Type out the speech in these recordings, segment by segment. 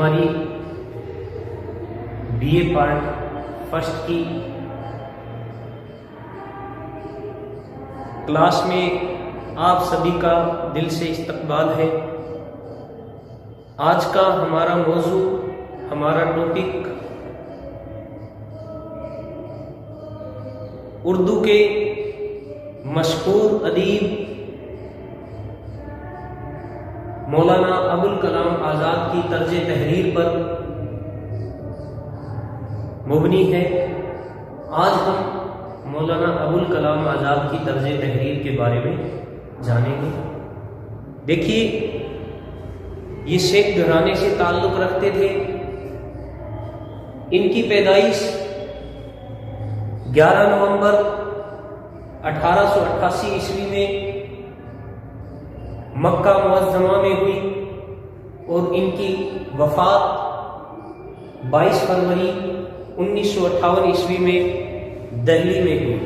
ہماری BA part first کی class میں آپ سبھی کا دل سے استقبال ہے۔ آج کا ہمارا موضوع، ہمارا ٹاپک اردو کے مشہور ادیب مولانا ابوالکلام آزاد کی طرز تحریر پر مبنی ہے۔ آج ہم مولانا ابوالکلام آزاد کی طرز تحریر کے بارے میں جانیں گے۔ دیکھیے، یہ شیخ گھرانے سے تعلق رکھتے تھے۔ ان کی پیدائش 11 نومبر 1888 عیسوی میں مکہ معظمہ میں ہوئی اور ان کی وفات 22 فروری 1958 عیسوی میں دہلی میں ہوئی۔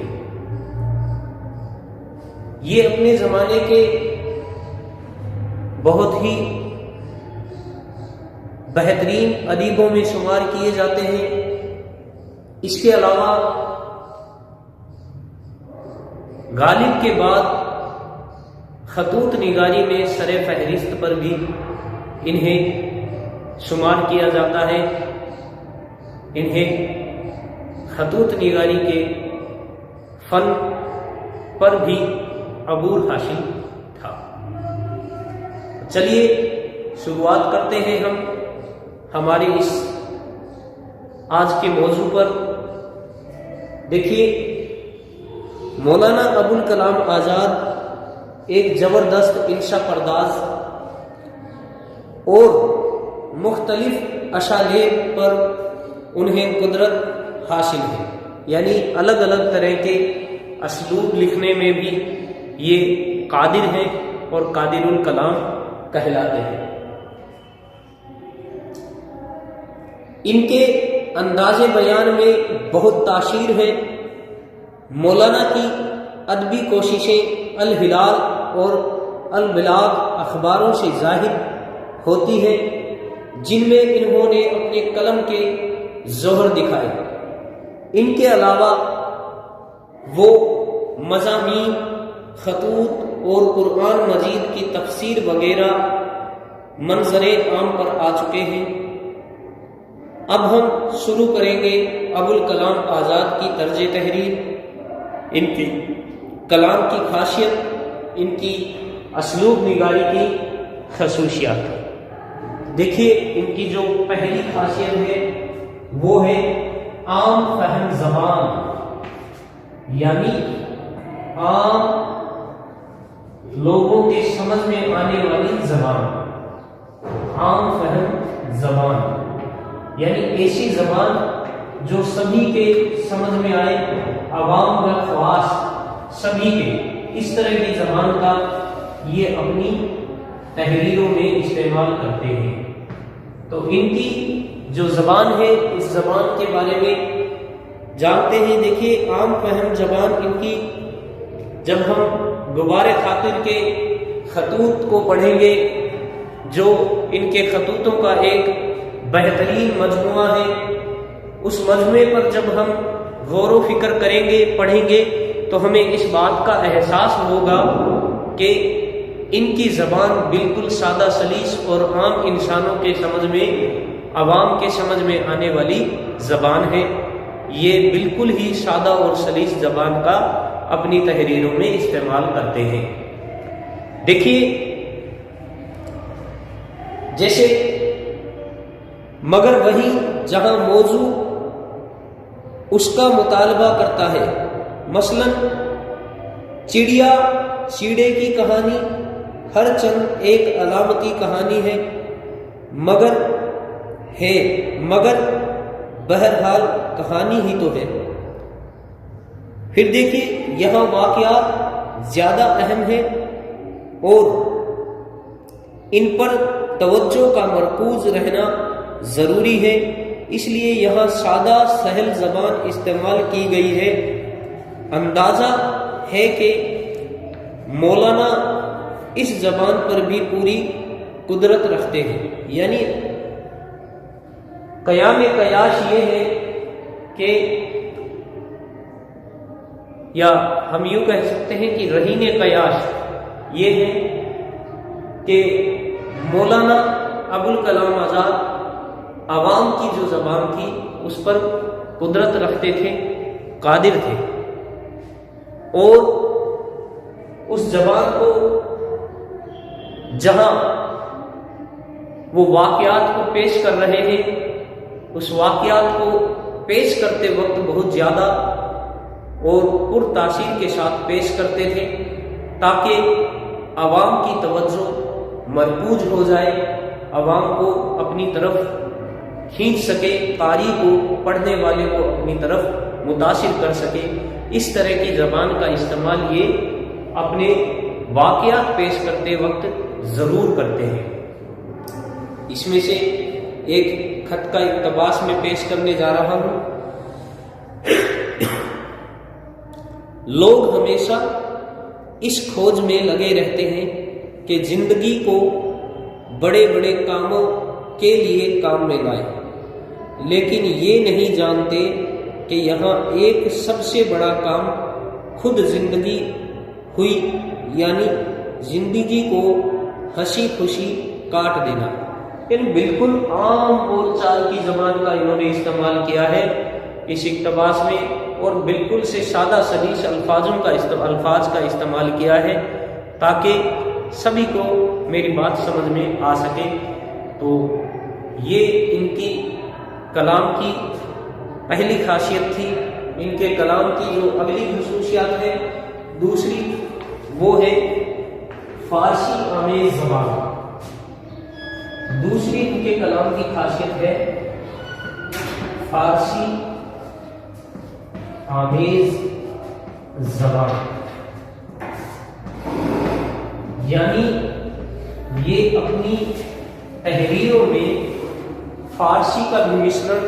یہ اپنے زمانے کے بہت ہی بہترین ادیبوں میں شمار کیے جاتے ہیں۔ اس کے علاوہ غالب کے بعد خطوط نگاری میں سر فہرست پر بھی انہیں شمار کیا جاتا ہے۔ انہیں خطوط نگاری کے فن پر بھی عبور حاصل تھا۔ چلیے شروعات کرتے ہیں ہم ہمارے اس آج کے موضوع پر۔ دیکھیے، مولانا ابوالکلام آزاد ایک زبردست انشا پرداز اور مختلف اسالیب پر انہیں قدرت حاصل ہے، یعنی الگ الگ طرح کے اسلوب لکھنے میں بھی یہ قادر ہیں اور قادر الکلام کہلاتے ہیں۔ ان کے انداز بیان میں بہت تاثیر ہے۔ مولانا کی ادبی کوششیں الہلال اور البلاغ اخباروں سے ظاہر ہوتی ہیں، جن میں انہوں نے اپنے قلم کے ظہر دکھائے۔ ان کے علاوہ وہ مضامین، خطوط اور قرآن مجید کی تفسیر وغیرہ منظر عام پر آ چکے ہیں۔ اب ہم شروع کریں گے ابوالکلام آزاد کی طرز تحریر، ان کی کلام کی خاصیت، ان کی اسلوب نگاری کی خصوصیات۔ دیکھیے، ان کی جو پہلی خاصیت ہے وہ ہے عام فہم زبان، یعنی عام لوگوں کے سمجھ میں آنے والی زبان۔ عام فہم زبان یعنی ایسی زبان جو سبھی کے سمجھ میں آئے، عوام و خواص سبھی کے، اس طرح کی زبان کا یہ اپنی تحریروں میں استعمال کرتے ہیں۔ تو ان کی جو زبان ہے، اس زبان کے بارے میں جانتے ہیں۔ دیکھیے، عام فہم زبان ان کی، جب ہم غبار خاطر کے خطوط کو پڑھیں گے، جو ان کے خطوطوں کا ایک بہترین مجموعہ ہے، اس مجموعے پر جب ہم غور و فکر کریں گے، پڑھیں گے، تو ہمیں اس بات کا احساس ہوگا کہ ان کی زبان بالکل سادہ سلیس اور عام انسانوں کے سمجھ میں، عوام کے سمجھ میں آنے والی زبان ہے۔ یہ بالکل ہی سادہ اور سلیس زبان کا اپنی تحریروں میں استعمال کرتے ہیں۔ دیکھیے، جیسے مگر وہیں جہاں موضوع اس کا مطالبہ کرتا ہے، مثلا چڑیا چیڑے کی کہانی ہر چند ایک علامتی کہانی ہے، مگر بہرحال کہانی ہی تو ہے۔ پھر دیکھیے، یہاں واقعات زیادہ اہم ہیں اور ان پر توجہ کا مرکوز رہنا ضروری ہے، اس لیے یہاں سادہ سہل زبان استعمال کی گئی ہے۔ اندازہ ہے کہ مولانا اس زبان پر بھی پوری قدرت رکھتے ہیں، یعنی قیام قیاش یہ ہے کہ، یا ہم یوں کہہ سکتے ہیں کہ رہین قیاش یہ ہے کہ مولانا ابوالکلام آزاد عوام کی جو زبان تھی اس پر قدرت رکھتے تھے، قادر تھے، اور اس زبان کو جہاں وہ واقعات کو پیش کر رہے ہیں، اس واقعات کو پیش کرتے وقت بہت زیادہ اور پر تاثیر کے ساتھ پیش کرتے تھے تاکہ عوام کی توجہ مرکوز ہو جائے، عوام کو اپنی طرف کھینچ سکے، قاری کو، پڑھنے والے کو اپنی طرف متاثر کر سکے۔ اس طرح کی زبان کا استعمال یہ اپنے واقعات پیش کرتے وقت ضرور کرتے ہیں۔ اس میں سے ایک خط کا اقتباس میں پیش کرنے جا رہا ہوں۔ لوگ ہمیشہ اس کھوج میں لگے رہتے ہیں کہ زندگی کو بڑے بڑے کاموں کے لیے کام میں لائیں، لیکن یہ نہیں جانتے کہ یہاں ایک سب سے بڑا کام خود زندگی ہوئی، یعنی زندگی کو ہنسی خوشی کاٹ دینا۔ یعنی بالکل عام بول چال کی زبان کا انہوں نے استعمال کیا ہے اس اقتباس میں، اور بالکل سے سادہ سلیس الفاظ کا استعمال کیا ہے تاکہ سبھی کو میری بات سمجھ میں آ سکے۔ تو یہ ان کی کلام کی پہلی خاصیت تھی۔ ان کے کلام کی جو اگلی خصوصیات ہے، دوسری وہ ہے فارسی آمیز زبان۔ دوسری ان کے کلام کی خاصیت ہے فارسی آمیز زبان، یعنی یہ اپنی تحریروں میں فارسی کا بھی مشرن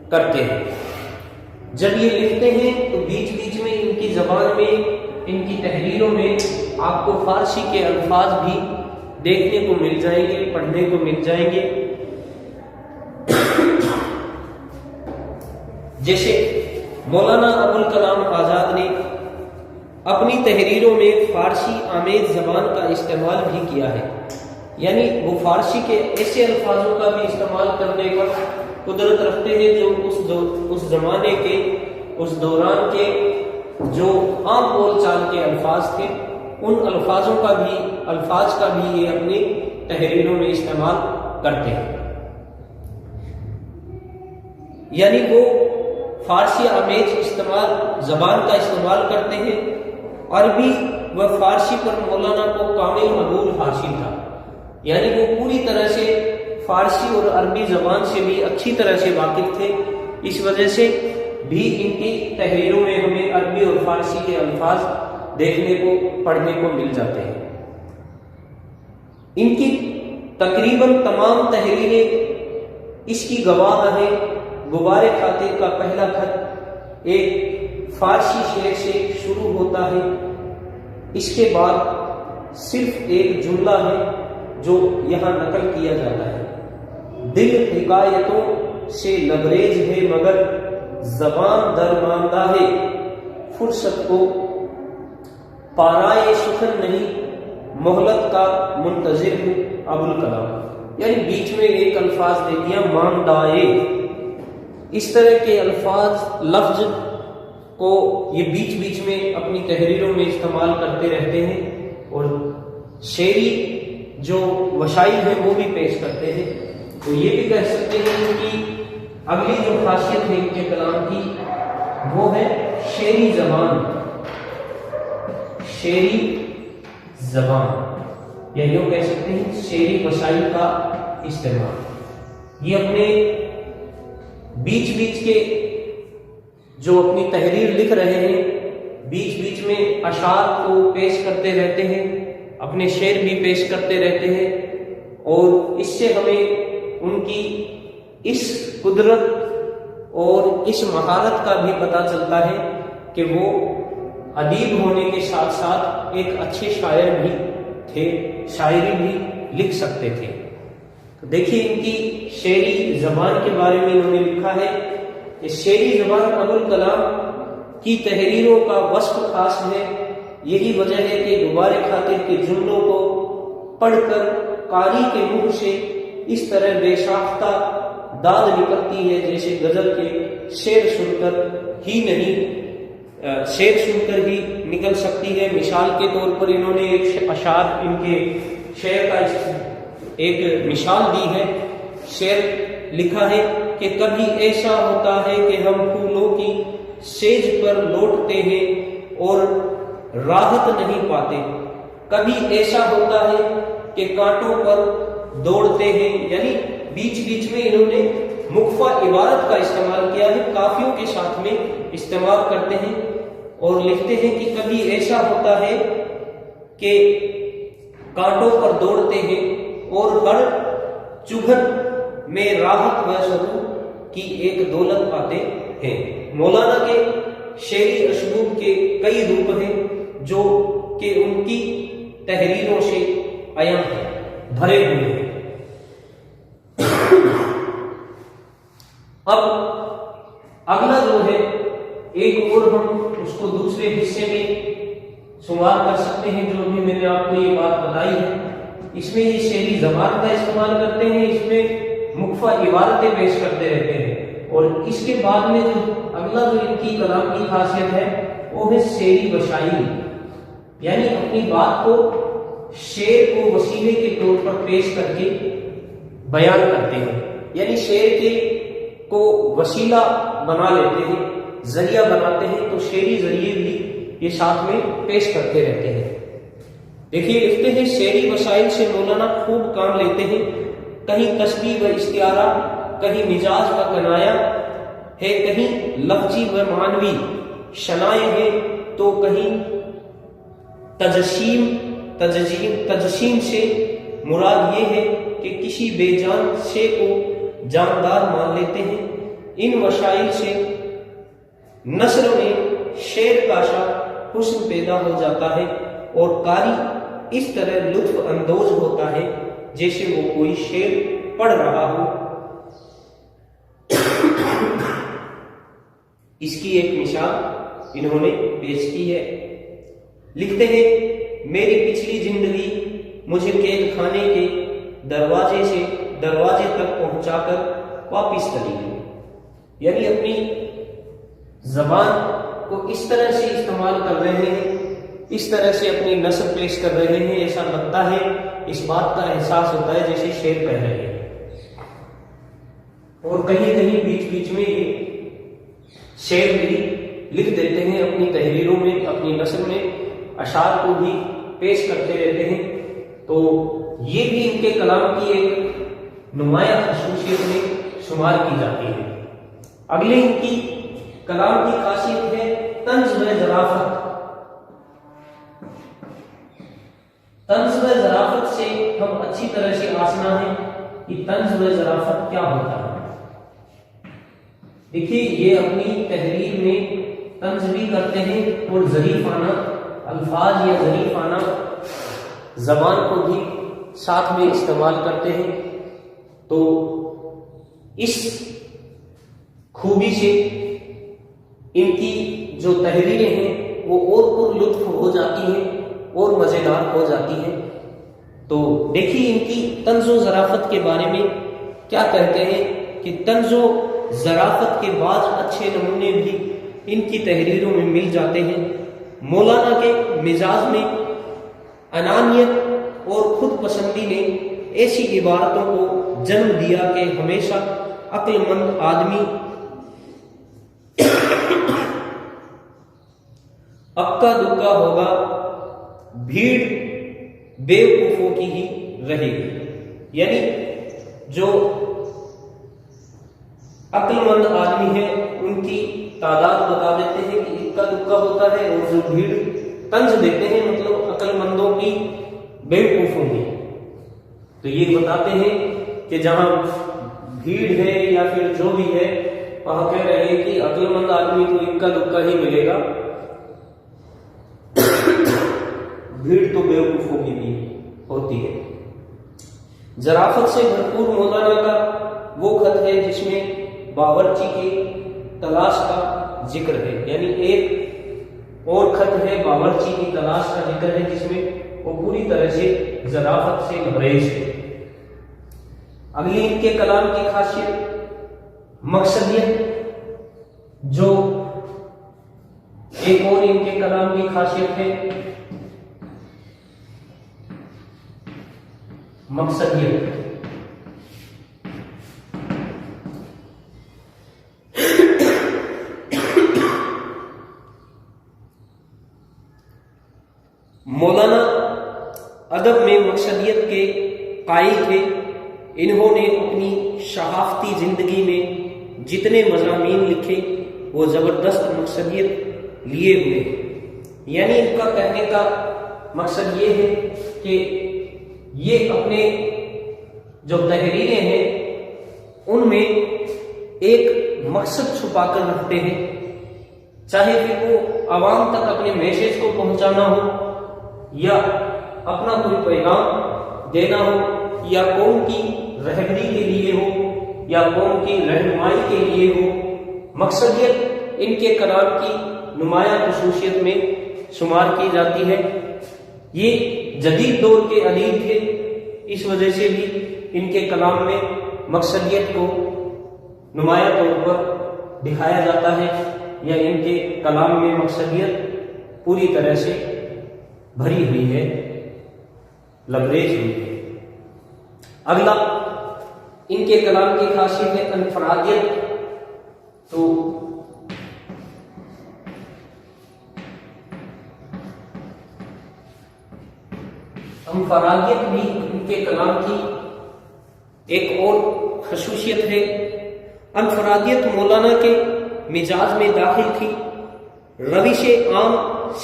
کرتے ہیں۔ جب یہ لکھتے ہیں تو بیچ بیچ میں ان کی زبان میں، ان کی تحریروں میں آپ کو فارسی کے الفاظ بھی دیکھنے کو مل جائیں گے، پڑھنے کو مل جائیں گے۔ جیسے مولانا ابوالکلام آزاد نے اپنی تحریروں میں فارسی آمیز زبان کا استعمال بھی کیا ہے، یعنی وہ فارسی کے ایسے الفاظوں کا بھی استعمال کرنے پر قدرت رکھتے ہیں جو اس زمانے کے، اس دوران کے جو عام بول چال کے الفاظ تھے، ان الفاظ کا بھی یہ اپنی تحریروں میں استعمال کرتے ہیں۔ یعنی وہ فارسی آمیز زبان کا استعمال کرتے ہیں۔ عربی و فارسی پر مولانا کو کامل عبور حاصل تھا، یعنی وہ پوری طرح سے فارسی اور عربی زبان سے بھی اچھی طرح سے واقف تھے۔ اس وجہ سے بھی ان کی تحریروں میں ہمیں عربی اور فارسی کے الفاظ دیکھنے کو، پڑھنے کو مل جاتے ہیں۔ ان کی تقریباً تمام تحریریں اس کی گواہ ہیں۔ غبار خاطر کا پہلا خط ایک فارسی شعر سے شروع ہوتا ہے، اس کے بعد صرف ایک جملہ ہے جو یہاں نقل کیا جاتا ہے: دل حکایتوں سے لبریز ہے مگر زبان درماندہ ہے، فرصت کو پارائے سخن نہیں، مہلت کا منتظر ہوں ابوالکلام۔ یعنی بیچ میں ایک الفاظ دے دیا ماندائے۔ اس طرح کے الفاظ، لفظ کو یہ بیچ بیچ میں اپنی تحریروں میں استعمال کرتے رہتے ہیں، اور شعری جو وسائل ہیں وہ بھی پیش کرتے ہیں۔ تو یہ بھی کہہ سکتے ہیں کہ اگلی جو خاصیت ہے ان کے کلام کی وہ ہے شعری زبان۔ شعری زبان، یا یوں کہہ سکتے ہیں شعری وسائل کا استعمال۔ یہ اپنے بیچ بیچ کے جو اپنی تحریر لکھ رہے ہیں، بیچ بیچ میں اشعار کو پیش کرتے رہتے ہیں، اپنے شعر بھی پیش کرتے رہتے ہیں، اور اس سے ہمیں ان کی اس قدرت اور اس مہارت کا بھی پتہ چلتا ہے کہ وہ ادیب ہونے کے ساتھ ساتھ ایک اچھے شاعر بھی تھے، شاعری بھی لکھ سکتے تھے۔ دیکھیے ان کی شعری زبان کے بارے میں انہوں نے لکھا ہے کہ شعری زبان ابوالکلام کی تحریروں کا وصف خاص ہے، یہی وجہ ہے کہ غبار خاطر کے جملوں کو پڑھ کر قاری کے منہ سے اس طرح بے ساختہ داد نکلتی ہے جیسے غزل کے شعر سن کر ہی نکل سکتی ہے۔ مثال کے طور پر انہوں نے ایک اشعار ان کے شعر کا ایک مثال دی ہے، شعر لکھا ہے کہ کبھی ایسا ہوتا ہے کہ ہم پھولوں کی سیج پر لوٹتے ہیں اور راحت نہیں پاتے، کبھی ایسا ہوتا ہے کہ کانٹوں پر دوڑتے ہیں، یعنی بیچ بیچ میں انہوں نے مخفی عبارت کا استعمال کیا ہے، کافیوں کے ساتھ میں استعمال کرتے ہیں اور لکھتے ہیں کہ کبھی ایسا ہوتا ہے کہ کانٹوں پر دوڑتے ہیں اور ہر چبھن میں راحت و سرور کی ایک دولت پاتے ہیں۔ مولانا کے شعری اسلوب کے کئی روپ ہیں جو کہ ان کی تحریروں سے عیاں ہیں، بھرے ہوئے ہیں۔ اب اگلا جو ہے ایک اور ہم اس کو دوسرے حصے میں شمار کر سکتے ہیں، جو ابھی میں نے آپ کو یہ بات بتائی ہے، اس میں یہ شعری زبان کا استعمال کرتے ہیں، اس میں مخفی عبارتیں پیش کرتے رہتے ہیں، اور اس کے بعد میں جو اگلا جو ان کی کلام کی خاصیت ہے وہ ہے شعری وسائل، یعنی اپنی بات کو شعر کو وسیلے کے طور پر پیش کر کے بیان کرتے ہیں، یعنی شعر کے کو وسیلہ بنا لیتے ہیں، ذریعہ بناتے ہیں، تو شعری ذریعے بھی یہ ساتھ میں پیش کرتے رہتے ہیں۔ دیکھیے لکھتے ہیں شعری وسائل سے مولانا خوب کام لیتے ہیں، کہیں تشبیہ و استعارہ، کہیں مجاز و کنایا ہے، کہیں لفظی و معنوی شنائع ہے، تو کہیں تجسیم سے مراد یہ ہے کہ کسی بے جان شے کو جاندار مان لیتے ہیں۔ ان وسائل سے نثر میں شعر کا سا حسن پیدا ہو جاتا ہے اور قاری اس طرح لطف اندوز ہوتا ہے جیسے وہ کوئی شعر پڑھ رہا ہو۔ اس کی ایک مثال انہوں نے پیش کی ہے، لکھتے ہیں میری پچھلی زندگی مجھے قید خانے کے دروازے تک پہنچا کر واپس چلی گئی، یعنی اپنی زبان کو اس طرح سے استعمال کر رہے ہیں، اس طرح سے اپنی نثر پیش کر رہے ہیں، ایسا لگتا ہے، اس بات کا احساس ہوتا ہے جیسے شعر پڑھ رہے ہیں، اور کہیں کہیں بیچ بیچ میں یہ شعر بھی لکھ دیتے ہیں اپنی تحریروں میں، اپنی نثر میں اشعار کو بھی پیش کرتے رہتے ہیں، تو یہ بھی ان کے کلام کی ایک نمایاں خصوصیت میں شمار کی جاتی ہے۔ اگلے ان کی کلام کی خاصیت ہے طنز و ظرافت۔ طنز و ظرافت سے ہم اچھی طرح سے آشنا ہیں کہ طنز و ظرافت کیا ہوتا ہے۔ دیکھیے یہ اپنی تحریر میں طنز بھی کرتے ہیں اور ظریفانہ الفاظ یا ظریفانہ زبان کو بھی ساتھ میں استعمال کرتے ہیں، تو اس خوبی سے ان کی جو تحریریں ہیں وہ اور پر لطف ہو جاتی ہیں اور مزیدار ہو جاتی ہیں۔ تو دیکھیے ان کی طنز و ظرافت کے بارے میں کیا کہتے ہیں کہ طنز و ظرافت کے بعض اچھے نمونے بھی ان کی تحریروں میں مل جاتے ہیں۔ مولانا کے مزاج میں انانیت اور خود پسندی نے ایسی عبارتوں کو جنم دیا کہ ہمیشہ عقل مند آدمی اکا دکا ہوگا، بھیڑ بیوقوفوں کی ہی رہے گی، یعنی جو عقل مند آدمی ہے ان کی تعداد بتا دیتے ہیں کہ اکا دکا ہوتا ہے، اور جو بھیڑ طنز دیتے ہیں مطلب عقل مندوں کی بیوقوفوں کی، تو یہ بتاتے ہیں کہ جہاں بھیڑ ہے یا پھر جو بھی ہے وہاں کہہ رہے ہیں کہ عقل مند آدمی تو اکا دکا ہی ملے گا، بھیڑ تو بیوقوفوں کی بھی ہوتی ہے۔ ظرافت سے بھرپور مولانا کا وہ خط ہے جس میں باورچی کی تلاش کا ذکر ہے، یعنی ایک اور خط ہے باورچی کی تلاش کا ذکر ہے جس میں وہ پوری طرح سے ظرافت سے لبریز ہے۔ اگلی ان کے کلام کی خاصیت مقصدیت، جو ایک اور ان کے کلام کی خاصیت ہے مقصدیت۔ مولانا ادب میں مقصدیت کے قائل تھے۔ انہوں نے اپنی صحافتی زندگی میں جتنے مضامین لکھے وہ زبردست مقصدیت لیے ہوئے، یعنی ان کا کہنے کا مقصد یہ ہے کہ یہ اپنے جو تحریریں ہیں ان میں ایک مقصد چھپا کر رکھتے ہیں، چاہے پھر وہ عوام تک اپنے میسج کو پہنچانا ہو یا اپنا کوئی پیغام دینا ہو یا قوم کی رہبری کے لیے ہو یا قوم کی رہنمائی کے لیے ہو۔ مقصدیت ان کے کلام کی نمایاں خصوصیت میں شمار کی جاتی ہے۔ یہ جدید دور کے ادیب تھے، اس وجہ سے بھی ان کے کلام میں مقصدیت کو نمایاں طور پر دکھایا جاتا ہے، یا ان کے کلام میں مقصدیت پوری طرح سے بھری ہوئی ہے، لبریز ہوئی ہے۔ اگلا ان کے کلام کی خاصیت ہے انفرادیت۔ تو انفرادیت بھی ان کے کلام کی ایک اور خصوصیت ہے۔ انفرادیت مولانا کے مزاج میں داخل تھی۔ روش عام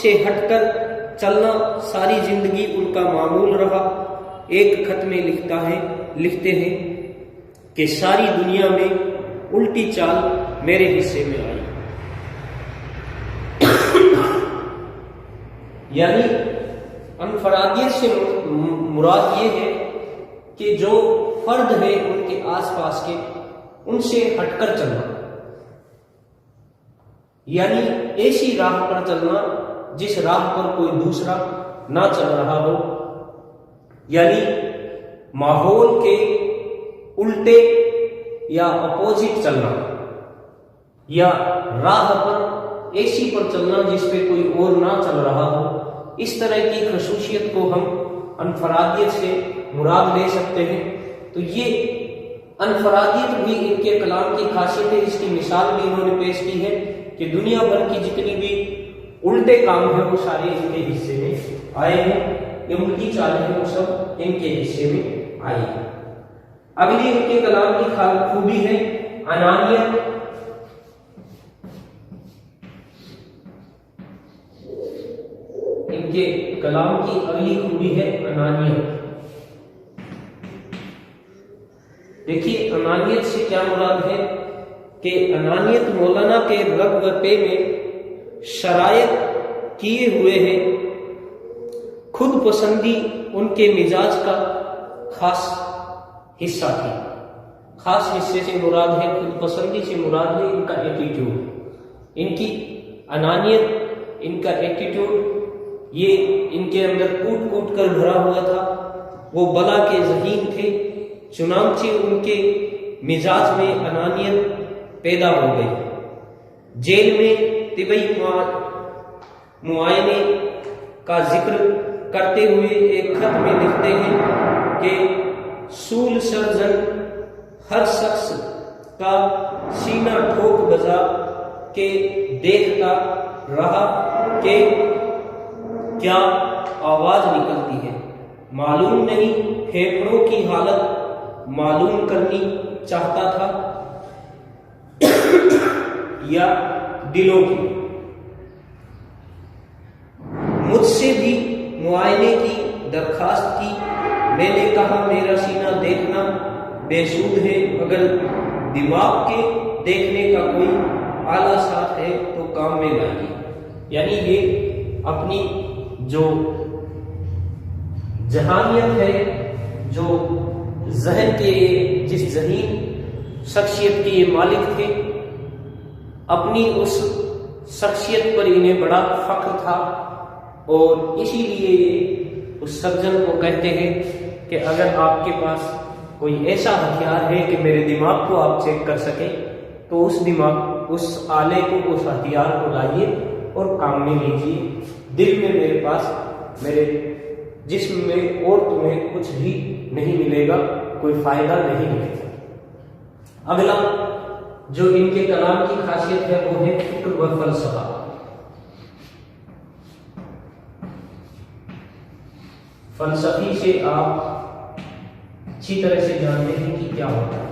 سے ہٹ کر چلنا ساری زندگی ان کا معمول رہا۔ ایک خط میں لکھتے ہیں کہ ساری دنیا میں الٹی چال میرے حصے میں آئی، یعنی انفرادیت سے مراد یہ ہے کہ جو فرد ہے ان کے آس پاس کے، ان سے ہٹ کر چلنا، یعنی ایسی راہ پر چلنا جس راہ پر کوئی دوسرا نہ چل رہا ہو، یعنی ماحول کے الٹے یا اپوزٹ چلنا، یا راہ پر ایسی پر چلنا جس پہ کوئی اور نہ چل رہا ہو۔ اس طرح کی خصوصیت کو ہم انفرادیت سے مراد لے سکتے ہیں۔ تو یہ انفرادیت بھی ان کے کلام کی خاصیت ہے۔ اس کی مثال بھی انہوں نے پیش کی ہے کہ دنیا بھر کی جتنی بھی الٹے کام ہیں وہ سارے ان کے حصے میں آئے ہیں، یہ الٹی چالیں ہیں وہ سب ان کے حصے میں آئی ہیں۔ اگلی ان کے کلام کی خوبی ہے انانیت۔ ان کے کلام کی اگلی خوبی ہے انانیت۔ دیکھیے انانیت سے کیا مراد ہے کہ انانیت مولانا کے رگ و پے میں شرائط کیے ہوئے ہیں۔ خود پسندی ان کے مزاج کا خاص حصہ تھی۔ خاص حصے سے مراد ہے خود پسندی سے مراد ہے ان کا ایٹیٹیوڈ، ان کی انانیت، ان کا ایٹیٹیوڈ یہ ان کے اندر کوٹ کوٹ کر بھرا ہوا تھا۔ وہ بلا کے ذہین تھے، چنانچہ ان کے مزاج میں انانیت پیدا ہو گئی۔ جیل میں طبی معائنے کا ذکر کرتے ہوئے ایک خط میں لکھتے ہیں کہ سول سرزن ہر شخص کا سینہ ٹھوک بجا کے دیکھتا رہا کہ کیا آواز نکلتی ہے، معلوم نہیں پھیپھڑوں کی حالت معلوم کرنی چاہتا تھا یا دلوں کی۔ مجھ سے بھی معائنے کی درخواست کی، میں نے کہا میرا سینہ دیکھنا بے سود ہے، اگر دماغ کے دیکھنے کا کوئی اعلیٰ ساتھ ہے تو کام میں لائیے۔ یعنی یہ اپنی جو جہانیت ہے، جو ذہن کے جس ذہین شخصیت کے یہ مالک تھے، اپنی اس شخصیت پر انہیں بڑا فخر تھا، اور اسی لیے اس سرجن کو کہتے ہیں کہ اگر آپ کے پاس کوئی ایسا ہتھیار ہے کہ میرے دماغ کو آپ چیک کر سکیں تو اس آلے کو، اس ہتھیار کو لائیے اور کام میں لیجیے۔ دل میں میرے پاس، میرے جسم میں اور تمہیں کچھ بھی نہیں ملے گا، کوئی فائدہ نہیں ملے گا۔ اگلا جو ان کے کلام کی خاصیت ہے وہ ہے فکر و فلسفہ۔ فلسفی سے آپ اچھی طرح سے جانتے ہیں کہ کیا ہوتا ہے۔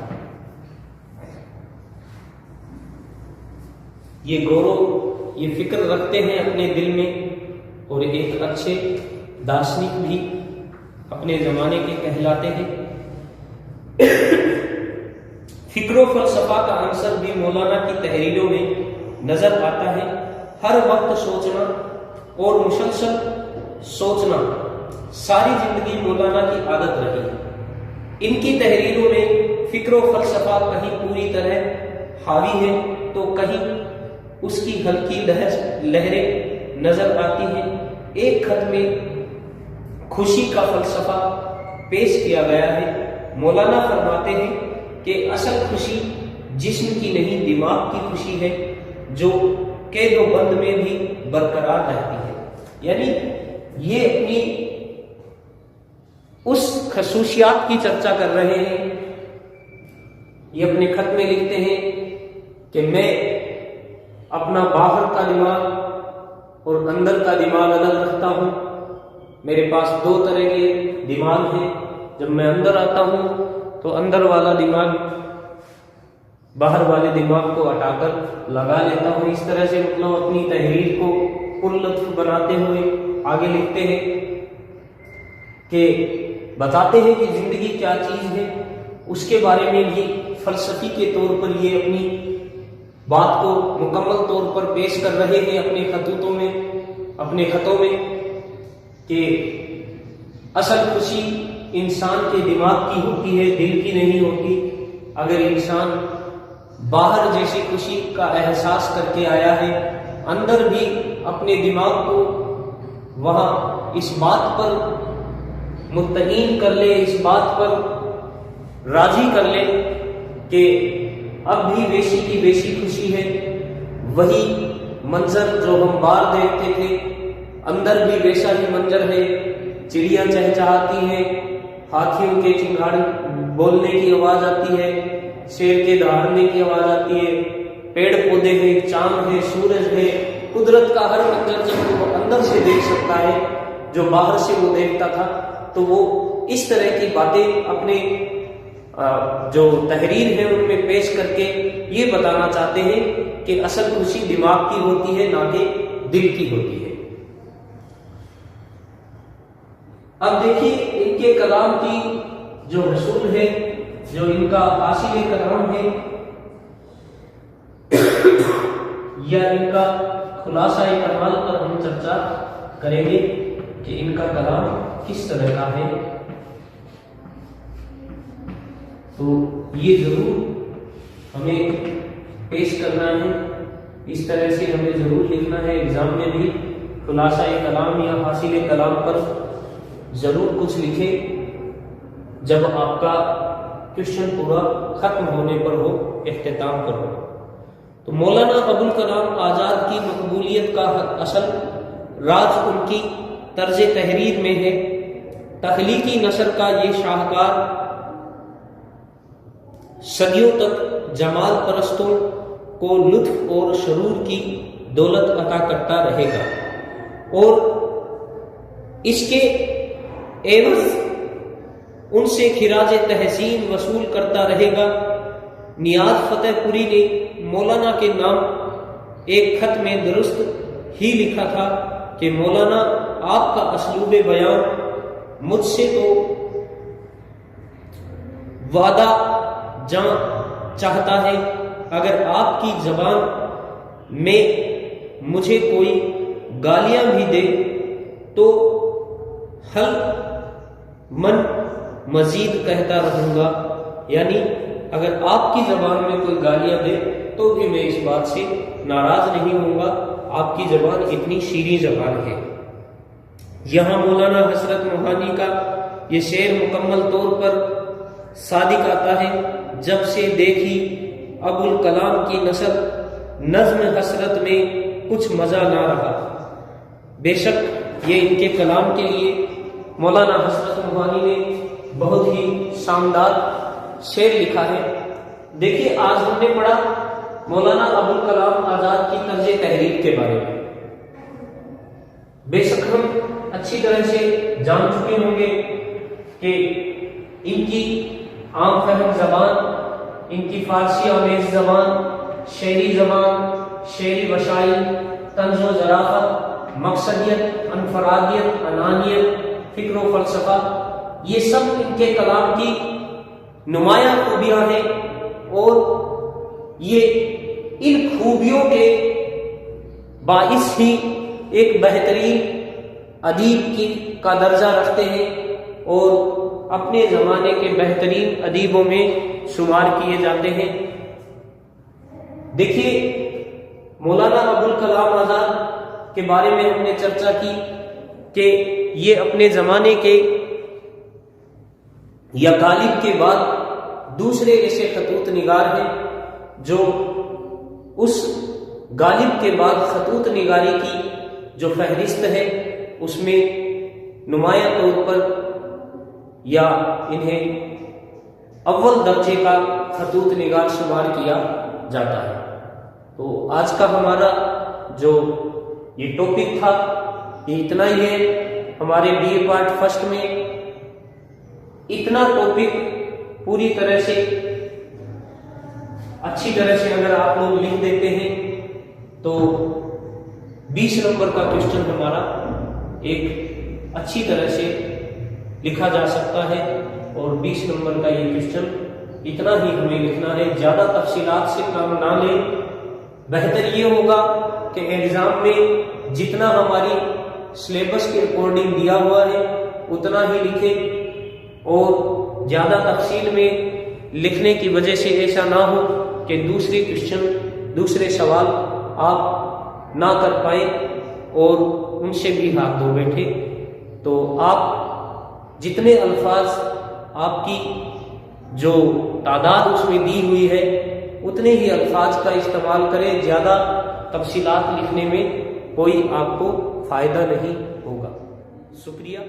یہ گورو یہ فکر رکھتے ہیں اپنے دل میں، اور ایک اچھے دارشنک بھی اپنے زمانے کے کہلاتے ہیں۔ فکر و فلسفہ کا عنصر بھی مولانا کی تحریروں میں نظر آتا ہے۔ ہر وقت سوچنا اور مسلسل سوچنا ساری زندگی مولانا کی عادت رہی ہے۔ ان کی تحریروں میں فکر و فلسفہ کہیں پوری طرح حاوی ہے تو کہیں اس کی ہلکی لہریں نظر آتی ہیں۔ ایک خط میں خوشی کا فلسفہ پیش کیا گیا ہے۔ مولانا فرماتے ہیں کہ اصل خوشی جسم کی نہیں، دماغ کی خوشی ہے جو قید و بند میں بھی برقرار رہتی ہے۔ یعنی یہ اپنی اس خصوصیات کی چرچا کر رہے ہیں۔ یہ اپنے خط میں لکھتے ہیں کہ میں اپنا باہر کا دماغ اور اندر کا دماغ الگ رکھتا ہوں۔ میرے پاس دو طرح کے دماغ ہیں۔ جب میں اندر آتا ہوں تو اندر والا دماغ باہر والے دماغ کو ہٹا کر لگا لیتا ہوں۔ اس طرح سے مطلب اپنی تحریر کو پر لطف بناتے ہوئے آگے لکھتے ہیں کہ بتاتے ہیں کہ زندگی کیا چیز ہے، اس کے بارے میں بھی فلسفی کے طور پر یہ اپنی بات کو مکمل طور پر پیش کر رہے ہیں اپنے خطوں میں کہ اصل خوشی انسان کے دماغ کی ہوتی ہے، دل کی نہیں ہوتی۔ اگر انسان باہر جیسی خوشی کا احساس کر کے آیا ہے، اندر بھی اپنے دماغ کو وہاں اس بات پر مطمئن کر لے، اس بات پر راضی کر لے کہ اب بھی ویسی کی ویسی خوشی ہے، وہی منظر جو ہم باہر دیکھتے تھے اندر بھی ویسا ہی منظر ہے۔ چڑیاں چہچہاتی ہیں، ہاتھیوں کے چنگاڑی بولنے کی آواز آتی ہے، شیر کے دہاڑنے کی آواز آتی ہے، پیڑ پودے ہیں، چاند ہے، سورج ہے، قدرت کا ہر منظر جب وہ اندر سے دیکھ سکتا ہے جو باہر سے وہ دیکھتا تھا، تو وہ اس طرح کی باتیں اپنے جو تحریر ہے ان میں پیش کر کے یہ بتانا چاہتے ہیں کہ اصل خوشی دماغ کی ہوتی ہے، نہ کہ دل کی ہوتی ہے۔ اب دیکھیے ان کے کلام کی جو حصول ہے، جو ان کا حاصل کلام ہے یا ان کا خلاصہ کمال پر ہم چرچا کریں گے کہ ان کا کلام کس طرح کا ہے۔ تو یہ ضرور ہمیں پیش کرنا ہے، اس طرح سے ہمیں ضرور لکھنا ہے۔ ایگزام میں بھی خلاصہ کلام یا حاصل کلام پر ضرور کچھ لکھیں جب آپ کا کوشچن پورا ختم ہونے پر ہو، اختتام پر ہو۔ تو مولانا ابوالکلام آزاد کی مقبولیت کا اصل راز ان کی طرز تحریر میں ہے۔ تخلیقی نثر کا یہ شاہکار صدیوں تک جمال پرستوں کو لطف اور سرور کی دولت عطا کرتا رہے گا، اور اس کے عوض ان سے خراج تحسین وصول کرتا رہے گا۔ نیاز فتح پوری نے مولانا کے نام ایک خط میں درست ہی لکھا تھا کہ مولانا آپ کا اسلوب بیان مجھ سے تو وعدہ جاں چاہتا ہے، اگر آپ کی زبان میں مجھے کوئی گالیاں بھی دے تو حل من مزید کہتا رہوں گا، یعنی اگر آپ کی زبان میں کوئی گالیاں دے تو بھی میں اس بات سے ناراض نہیں ہوں گا، آپ کی زبان اتنی شیریں زبان ہے۔ یہاں مولانا حسرت موہانی کا یہ شعر مکمل طور پر صادق آتا ہے، جب سے دیکھی ابو الکلام کی نسل، نظم حسرت میں کچھ مزہ نہ رہا۔ بے شک یہ ان کے کلام کے لیے مولانا حسرت موہانی نے بہت ہی شاندار شعر لکھا ہے۔ دیکھیے آج ہم نے پڑھا مولانا ابو الکلام آزاد کی طرز تحریر کے بارے میں۔ بے شک ہم اچھی طرح سے جان چکے ہوں گے کہ ان کی عام فہم زبان، ان کی فارسی آمیز زبان، شعری زبان، شعری وسائل، طنز و ظرافت، مقصدیت، انفرادیت، انانیت، فکر و فلسفہ، یہ سب ان کے کلام کی نمایاں خوبیاں ہیں، اور یہ ان خوبیوں کے باعث ہی ایک بہترین ادیب کا درجہ رکھتے ہیں اور اپنے زمانے کے بہترین ادیبوں میں شمار کیے جاتے ہیں۔ دیکھیے مولانا ابو الکلام آزاد کے بارے میں ہم نے چرچا کی کہ یہ اپنے زمانے کے یا غالب کے بعد دوسرے ایسے خطوط نگار ہیں جو اس غالب کے بعد خطوط نگاری کی جو فہرست ہے اس میں نمایاں طور پر یا انہیں اول درجے کا خطوط نگار شمار کیا جاتا ہے۔ تو آج کا ہمارا جو یہ ٹاپک تھا یہ اتنا ہی ہے۔ ہمارے بی اے پارٹ فرسٹ میں اتنا ٹاپک پوری طرح سے اچھی طرح سے اگر آپ لوگ لکھ دیتے ہیں تو 20 نمبر کا کوشچن ہمارا ایک اچھی طرح سے لکھا جا سکتا ہے، اور 20 نمبر کا یہ کوشچن اتنا ہی ہمیں لکھنا ہے، زیادہ تفصیلات سے کام نہ لیں۔ بہتر یہ ہوگا کہ ایگزام میں جتنا ہماری سلیبس کے اکارڈنگ دیا ہوا ہے اتنا ہی لکھیں، اور زیادہ تفصیل میں لکھنے کی وجہ سے ایسا نہ ہو کہ دوسرے کوشچن، دوسرے سوال آپ نہ کر پائیں اور ان سے بھی ہاتھ دھو بیٹھے۔ تو آپ جتنے الفاظ آپ کی جو تعداد اس میں دی ہوئی ہے اتنے ہی الفاظ کا استعمال کریں، زیادہ تفصیلات لکھنے میں کوئی آپ کو فائدہ نہیں ہوگا۔ شکریہ۔